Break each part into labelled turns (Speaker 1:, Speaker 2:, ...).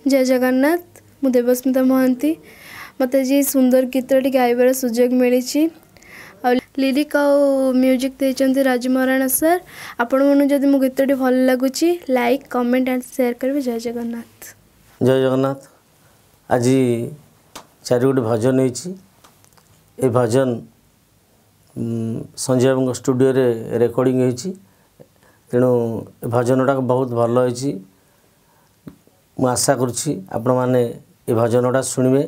Speaker 1: जय जगन्नाथ मु देवस्मिता महांती मत जी सुंदर गीतटी गाइबार सुजोग मिली लिरिक और म्यूजिक देते राजू महाराणा सर आपण मन जदि मो गीतटी भल लगुच लाइक कमेंट एंड शेयर करेंगे। जय जगन्नाथ।
Speaker 2: जय जगन्नाथ। आज 4 गोटी भजन ये भजन संजय बाबू स्टूडियो रे रेकर्डिंग होती तेणु भजन गुड़ाक बहुत भल होती आशा करुँची आपण मैंने ये भजन गुड़ा शुणवे।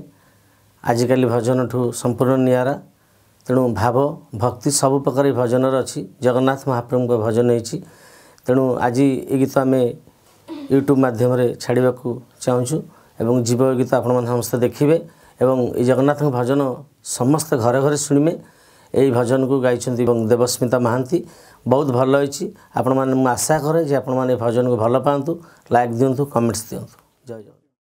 Speaker 2: आजिकल भजन ठू संपूर्ण निरा तेणु भाव भक्ति सब प्रकार भजन अच्छी जगन्नाथ महाप्रभु का भजन होती तेणु आज ये गीत आम यूट्यूब माध्यम छाड़ा चाहूँ एवं जीव गीत आपण मैंने समस्त देखिए एवं ये जगन्नाथ भजन समस्त घरे घरे शुणवे। यही भजन को गाई देवस्मिता महांती बहुत भल होती आपण मैंने आशा करे जे आपण मैंने भजन को भल पातु लाइक दिंतु कमेंट्स दिंतु। जय जय।